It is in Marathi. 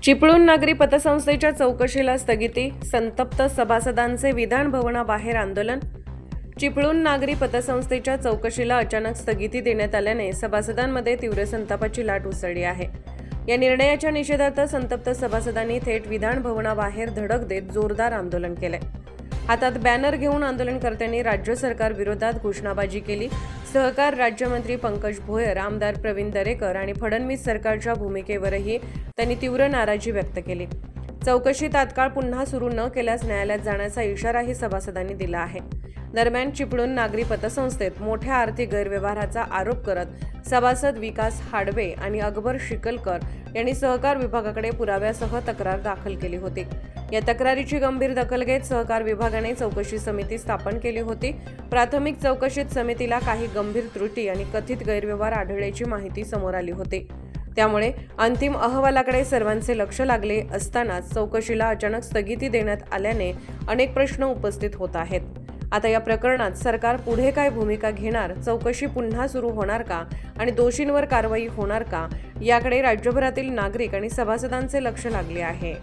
चिपळूण नागरी पतसंस्थेच्या चौकशीला स्थगिती, संतप्त सभासदांचे विधान भवनाबाहेर आंदोलन. चिपळूण नागरी पतसंस्थेच्या चौकशीला अचानक स्थगिती देण्यात आल्याने सभासदांमध्ये तीव्र संतापाची लाट उसळली आहे. या निर्णयाच्या निषेधार्थ संतप्त सभासदांनी थेट विधान भवनाबाहेर धडक देत जोरदार आंदोलन केले. हातात बॅनर घेऊन आंदोलनकर्त्यांनी राज्य सरकार विरोधात घोषणाबाजी केली. सहकार राज्यमंत्री पंकज भोयर, आमदार प्रवीण दरेकर आणि फडणवीस सरकारच्या भूमिकेवरही त्यांनी तीव्र नाराजी व्यक्त केली. चौकशी तात्काळ पुन्हा सुरू न केल्यास न्यायालयात जाण्याचा इशाराही सभासदांनी दिला आहे. दरम्यान चिपळूण नागरी पतसंस्थेत मोठ्या आर्थिक गैरव्यवहाराचा आरोप करत सभासद विकास हाडवे आणि अकबर शिकलकर यांनी सहकार विभागाकडे पुराव्यासह तक्रार दाखल केली होती. या तक्रारीची गंभीर दखल घेत सहकार विभागाने चौकशी समिती स्थापन केली होती. प्राथमिक चौकशीत समितीला काही गंभीर त्रुटी आणि कथित गैरव्यवहार आढळल्याची माहिती समोर आली होती. त्यामुळे अंतिम अहवालाकडे सर्वांचे लक्ष लागले असतानाच चौकशीला अचानक स्थगिती देण्यात आल्याने अनेक प्रश्न उपस्थित होत आहेत. आता या प्रकरणात सरकार पुढे काय भूमिका घेणार, चौकशी पुन्हा सुरू होणार का आणि दोषींवर कारवाई होणार का, याकडे राज्यभरातील नागरिक आणि सभासदांचे लक्ष लागले आहे.